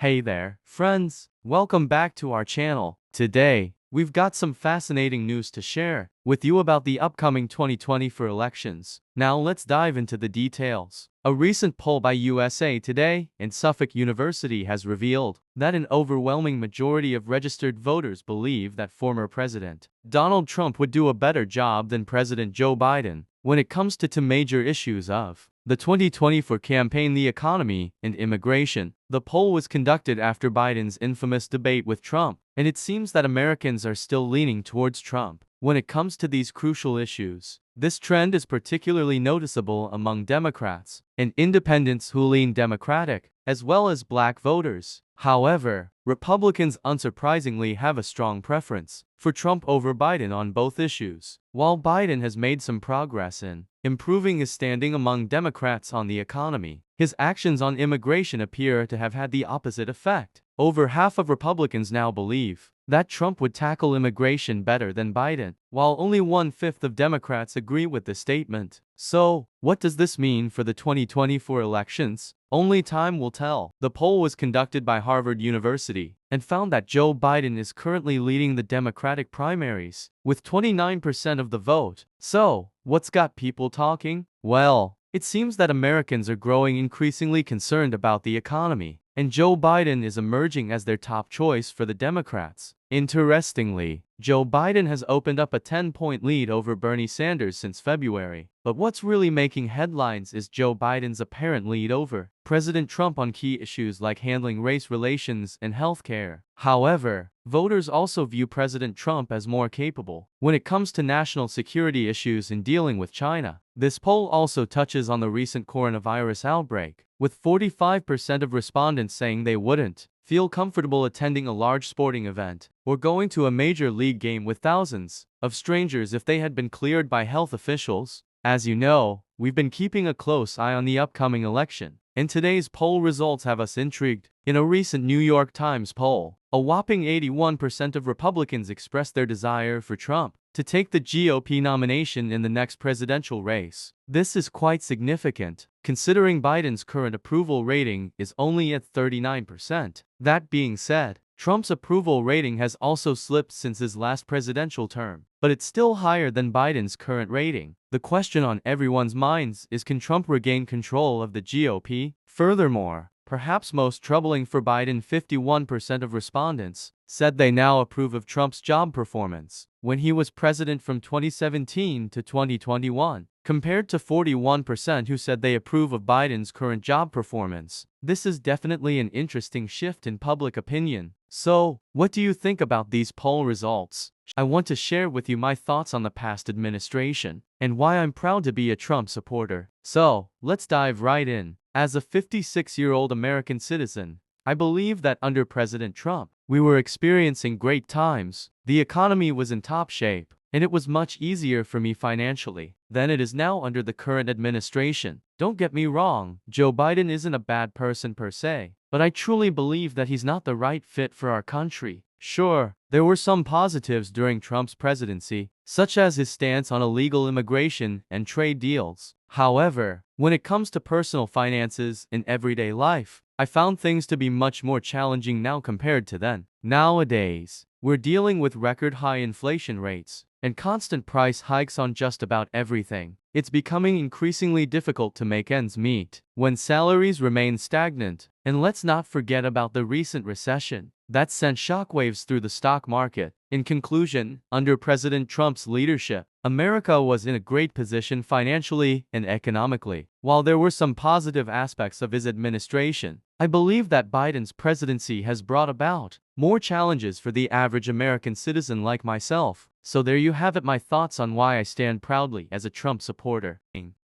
Hey there, friends! Welcome back to our channel. Today, we've got some fascinating news to share with you about the upcoming 2024 elections. Now let's dive into the details. A recent poll by USA Today and Suffolk University has revealed that an overwhelming majority of registered voters believe that former President Donald Trump would do a better job than President Joe Biden when it comes to two major issues of the 2024 campaign, the economy and immigration. The poll was conducted after Biden's infamous debate with Trump, and it seems that Americans are still leaning towards Trump when it comes to these crucial issues. This trend is particularly noticeable among Democrats and independents who lean Democratic, as well as black voters. However, Republicans unsurprisingly have a strong preference for Trump over Biden on both issues. While Biden has made some progress in improving his standing among Democrats on the economy, his actions on immigration appear to have had the opposite effect. Over half of Republicans now believe that Trump would tackle immigration better than Biden, while only 1/5 of Democrats agree with the statement. So, what does this mean for the 2024 elections? Only time will tell. The poll was conducted by Harvard University and found that Joe Biden is currently leading the Democratic primaries with 29% of the vote. So, what's got people talking? Well, it seems that Americans are growing increasingly concerned about the economy, and Joe Biden is emerging as their top choice for the Democrats. Interestingly, Joe Biden has opened up a 10-point lead over Bernie Sanders since February. But what's really making headlines is Joe Biden's apparent lead over President Trump on key issues like handling race relations and healthcare. However, voters also view President Trump as more capable when it comes to national security issues and dealing with China. This poll also touches on the recent coronavirus outbreak, with 45% of respondents saying they wouldn't feel comfortable attending a large sporting event or going to a major league game with thousands of strangers if they had been cleared by health officials. As you know, we've been keeping a close eye on the upcoming election, and today's poll results have us intrigued. In a recent New York Times poll, a whopping 81% of Republicans expressed their desire for Trump to take the GOP nomination in the next presidential race. This is quite significant, considering Biden's current approval rating is only at 39%. That being said, Trump's approval rating has also slipped since his last presidential term, but it's still higher than Biden's current rating. The question on everyone's minds is, can Trump regain control of the GOP? Furthermore, perhaps most troubling for Biden, 51% of respondents said they now approve of Trump's job performance when he was president from 2017 to 2021, compared to 41% who said they approve of Biden's current job performance. This is definitely an interesting shift in public opinion. So, what do you think about these poll results? I want to share with you my thoughts on the past administration and why I'm proud to be a Trump supporter. So, let's dive right in. As a 56-year-old American citizen, I believe that under President Trump, we were experiencing great times. The economy was in top shape, and it was much easier for me financially than it is now under the current administration. Don't get me wrong, Joe Biden isn't a bad person per se, but I truly believe that he's not the right fit for our country. Sure, there were some positives during Trump's presidency, such as his stance on illegal immigration and trade deals. However, when it comes to personal finances and everyday life, I found things to be much more challenging now compared to then. Nowadays, we're dealing with record-high inflation rates and constant price hikes on just about everything. It's becoming increasingly difficult to make ends meet when salaries remain stagnant. And let's not forget about the recent recession that sent shockwaves through the stock market. In conclusion, under President Trump's leadership, America was in a great position financially and economically. While there were some positive aspects of his administration, I believe that Biden's presidency has brought about more challenges for the average American citizen like myself. So there you have it, my thoughts on why I stand proudly as a Trump supporter.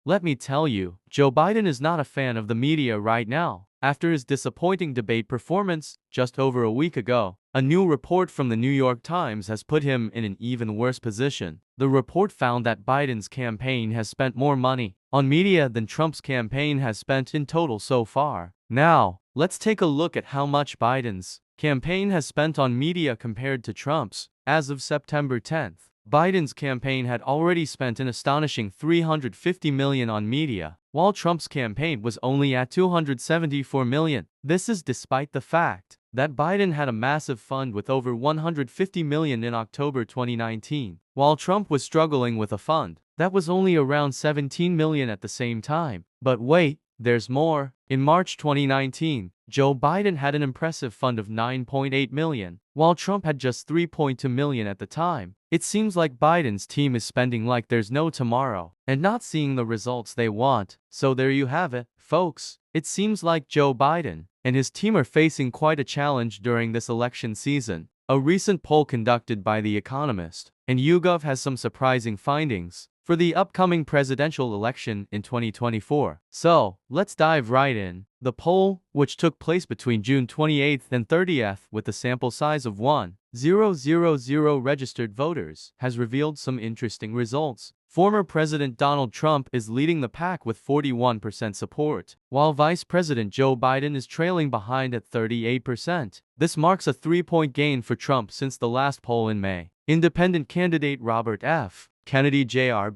Let me tell you, Joe Biden is not a fan of the media right now. After his disappointing debate performance just over a week ago, a new report from the New York Times has put him in an even worse position. The report found that Biden's campaign has spent more money on media than Trump's campaign has spent in total so far. Now, let's take a look at how much Biden's campaign has spent on media compared to Trump's. As of September 10th, Biden's campaign had already spent an astonishing $350 million on media, while Trump's campaign was only at $274 million. This is despite the fact that Biden had a massive fund with over $150 million in October 2019, while Trump was struggling with a fund that was only around $17 million at the same time. But wait, there's more. In March 2019, Joe Biden had an impressive fund of $9.8 million, while Trump had just $3.2 million at the time. It seems like Biden's team is spending like there's no tomorrow and not seeing the results they want. So there you have it, folks. It seems like Joe Biden and his team are facing quite a challenge during this election season. A recent poll conducted by The Economist and YouGov has some surprising findings for the upcoming presidential election in 2024. So, let's dive right in. The poll, which took place between June 28th and 30th with a sample size of 1,000 registered voters, has revealed some interesting results. Former President Donald Trump is leading the pack with 41% support, while Vice President Joe Biden is trailing behind at 38%. This marks a 3-point gain for Trump since the last poll in May. Independent candidate Robert F. Kennedy Jr.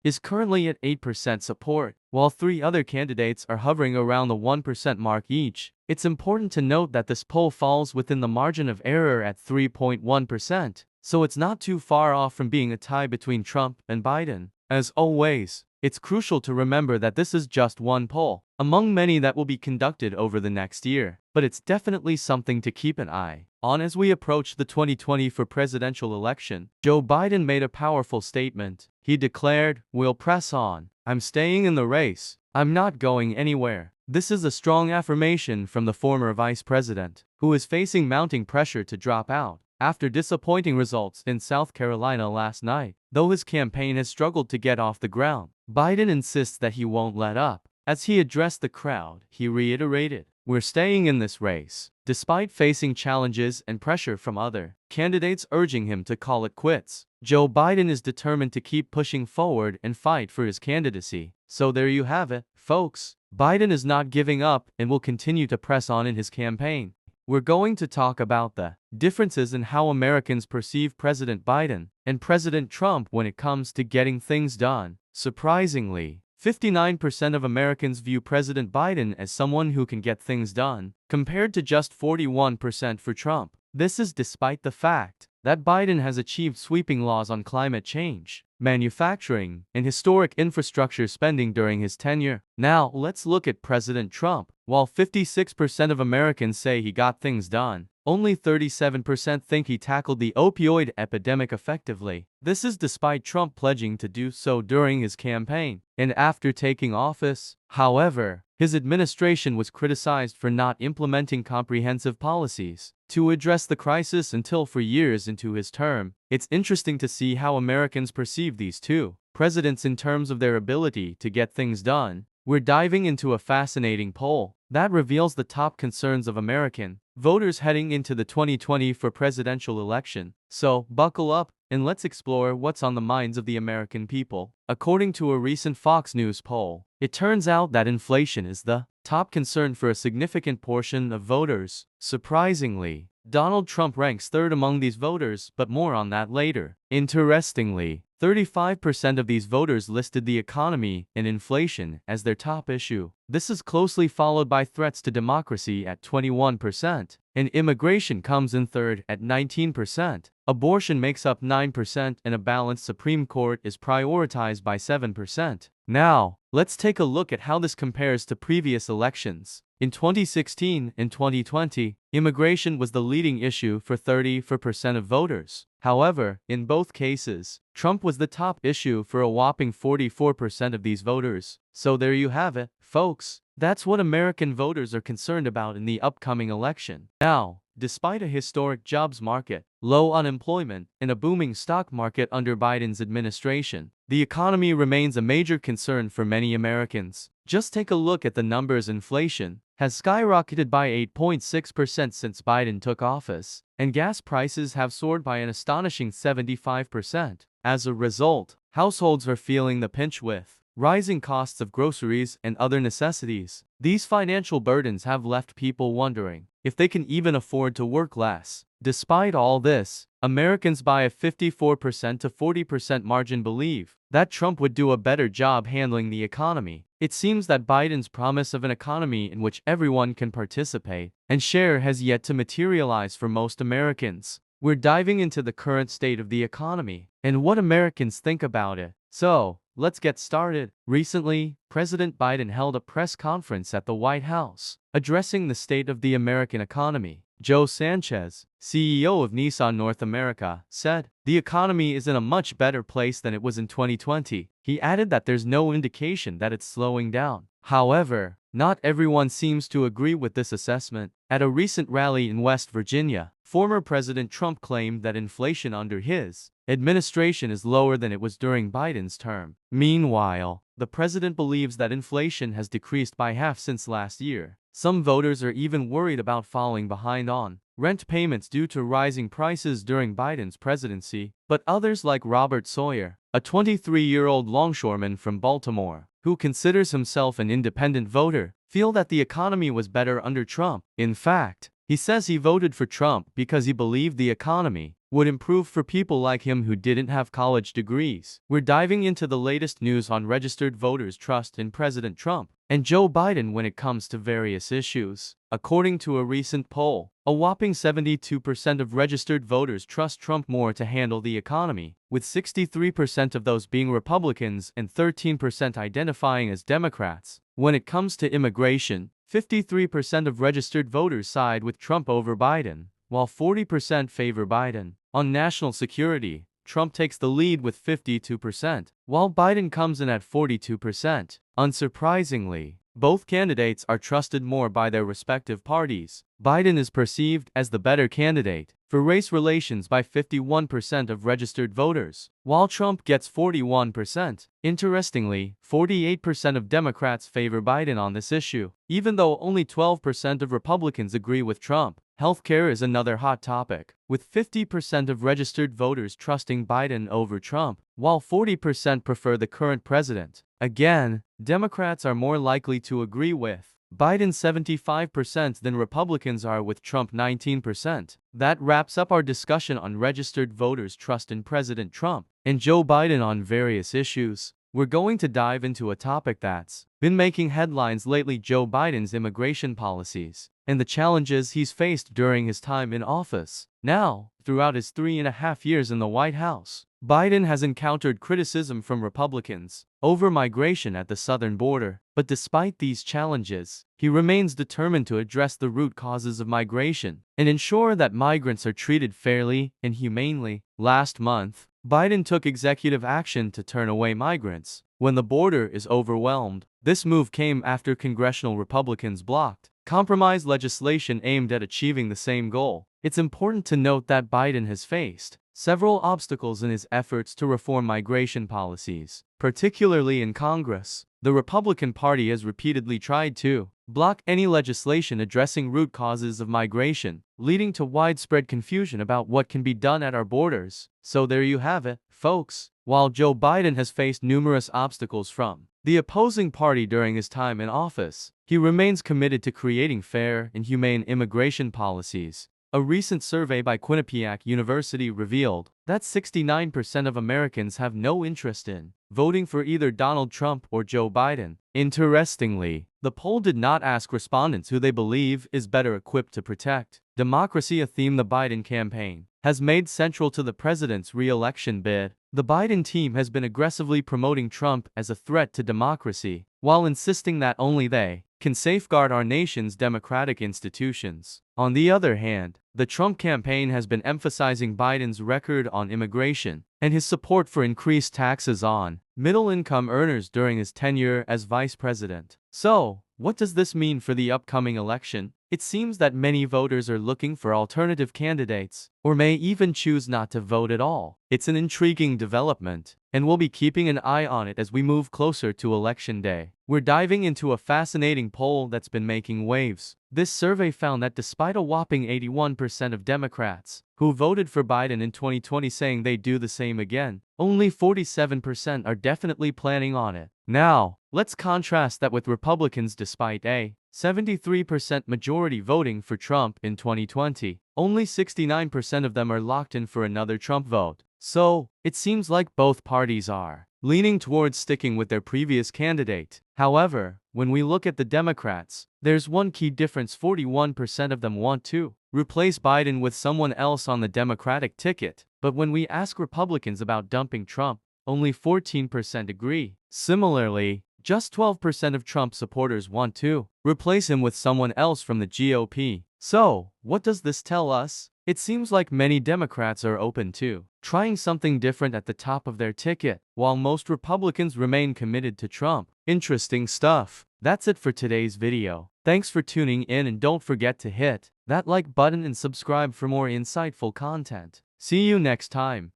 is currently at 8% support, while 3 other candidates are hovering around the 1% mark each. It's important to note that this poll falls within the margin of error at 3.1%, so it's not too far off from being a tie between Trump and Biden. As always, it's crucial to remember that this is just one poll among many that will be conducted over the next year, but it's definitely something to keep an eye on as we approach the 2024 presidential election. Joe Biden made a powerful statement. He declared, "We'll press on. I'm staying in the race. I'm not going anywhere." This is a strong affirmation from the former vice president, who is facing mounting pressure to drop out after disappointing results in South Carolina last night. Though his campaign has struggled to get off the ground, Biden insists that he won't let up. As he addressed the crowd, he reiterated, "We're staying in this race," despite facing challenges and pressure from other candidates urging him to call it quits. Joe Biden is determined to keep pushing forward and fight for his candidacy. So there you have it, folks. Biden is not giving up and will continue to press on in his campaign. We're going to talk about the differences in how Americans perceive President Biden and President Trump when it comes to getting things done. Surprisingly, 59% of Americans view President Biden as someone who can get things done, compared to just 41% for Trump. This is despite the fact that Biden has achieved sweeping laws on climate change, manufacturing, and historic infrastructure spending during his tenure. Now, let's look at President Trump. While 56% of Americans say he got things done, only 37% think he tackled the opioid epidemic effectively. This is despite Trump pledging to do so during his campaign and after taking office. However, his administration was criticized for not implementing comprehensive policies to address the crisis until 4 years into his term. It's interesting to see how Americans perceive these two presidents in terms of their ability to get things done. We're diving into a fascinating poll that reveals the top concerns of American voters heading into the 2024 presidential election. So, buckle up and let's explore what's on the minds of the American people. According to a recent Fox News poll, it turns out that inflation is the top concern for a significant portion of voters. Surprisingly, Donald Trump ranks third among these voters, but more on that later. Interestingly, 35% of these voters listed the economy and inflation as their top issue. This is closely followed by threats to democracy at 21%, and immigration comes in third at 19%. Abortion makes up 9%, and a balanced Supreme Court is prioritized by 7%. Now, let's take a look at how this compares to previous elections. In 2016 and 2020, immigration was the leading issue for 34% of voters. However, in both cases, Trump was the top issue for a whopping 44% of these voters. So there you have it, folks. That's what American voters are concerned about in the upcoming election. Now, despite a historic jobs market, low unemployment, and a booming stock market under Biden's administration, the economy remains a major concern for many Americans. Just take a look at the numbers. Inflation has skyrocketed by 8.6% since Biden took office, and gas prices have soared by an astonishing 75%. As a result, households are feeling the pinch with rising costs of groceries and other necessities. These financial burdens have left people wondering if they can even afford to work less. Despite all this, Americans by a 54% to 40% margin believe that Trump would do a better job handling the economy. It seems that Biden's promise of an economy in which everyone can participate and share has yet to materialize for most Americans. We're diving into the current state of the economy and what Americans think about it. So, let's get started. Recently, President Biden held a press conference at the White House, addressing the state of the American economy. Joe Sanchez, CEO of Nissan North America, said, "The economy is in a much better place than it was in 2020. He added that there's no indication that it's slowing down. However, not everyone seems to agree with this assessment. At a recent rally in West Virginia, former President Trump claimed that inflation under his administration is lower than it was during Biden's term. Meanwhile, the president believes that inflation has decreased by half since last year. Some voters are even worried about falling behind on rent payments due to rising prices during Biden's presidency, but others like Robert Sawyer, a 23-year-old longshoreman from Baltimore, who considers himself an independent voter, feel that the economy was better under Trump. In fact, he says he voted for Trump because he believed the economy would improve for people like him who didn't have college degrees." We're diving into the latest news on registered voters' trust in President Trump and Joe Biden when it comes to various issues. According to a recent poll, a whopping 72% of registered voters trust Trump more to handle the economy, with 63% of those being Republicans and 13% identifying as Democrats. When it comes to immigration, 53% of registered voters side with Trump over Biden, while 40% favor Biden. On national security, Trump takes the lead with 52%, while Biden comes in at 42%. Unsurprisingly, both candidates are trusted more by their respective parties. Biden is perceived as the better candidate for race relations by 51% of registered voters, while Trump gets 41%. Interestingly, 48% of Democrats favor Biden on this issue, even though only 12% of Republicans agree with Trump. Healthcare is another hot topic, with 50% of registered voters trusting Biden over Trump, while 40% prefer the current president. Again, Democrats are more likely to agree with Biden 75% than Republicans are with Trump 19%. That wraps up our discussion on registered voters' trust in President Trump and Joe Biden on various issues. We're going to dive into a topic that's been making headlines lately: Joe Biden's immigration policies and the challenges he's faced during his time in office. Now, throughout his 3.5 years in the White House, Biden has encountered criticism from Republicans over migration at the southern border. But despite these challenges, he remains determined to address the root causes of migration and ensure that migrants are treated fairly and humanely. Last month, Biden took executive action to turn away migrants when the border is overwhelmed. This move came after congressional Republicans blocked compromise legislation aimed at achieving the same goal. It's important to note that Biden has faced several obstacles in his efforts to reform migration policies, particularly in Congress. The Republican Party has repeatedly tried to block any legislation addressing root causes of migration, leading to widespread confusion about what can be done at our borders. So there you have it, folks. While Joe Biden has faced numerous obstacles from the opposing party during his time in office, he remains committed to creating fair and humane immigration policies. A recent survey by Quinnipiac University revealed that 69% of Americans have no interest in voting for either Donald Trump or Joe Biden. Interestingly, the poll did not ask respondents who they believe is better equipped to protect democracy, a theme the Biden campaign has made central to the president's re-election bid. The Biden team has been aggressively promoting Trump as a threat to democracy, while insisting that only they can safeguard our nation's democratic institutions. On the other hand, the Trump campaign has been emphasizing Biden's record on immigration and his support for increased taxes on middle-income earners during his tenure as vice president. So, what does this mean for the upcoming election? It seems that many voters are looking for alternative candidates, or may even choose not to vote at all. It's an intriguing development, and we'll be keeping an eye on it as we move closer to Election Day. We're diving into a fascinating poll that's been making waves. This survey found that despite a whopping 81% of Democrats who voted for Biden in 2020 saying they'd do the same again, only 47% are definitely planning on it. Now, Let's contrast that with Republicans. Despite a 73% majority voting for Trump in 2020, only 69% of them are locked in for another Trump vote. So, it seems like both parties are leaning towards sticking with their previous candidate. However, when we look at the Democrats, there's one key difference: 41% of them want to replace Biden with someone else on the Democratic ticket. But when we ask Republicans about dumping Trump, only 14% agree. Similarly, just 12% of Trump supporters want to replace him with someone else from the GOP. So, what does this tell us? It seems like many Democrats are open to trying something different at the top of their ticket, while most Republicans remain committed to Trump. Interesting stuff. That's it for today's video. Thanks for tuning in, and don't forget to hit that like button and subscribe for more insightful content. See you next time.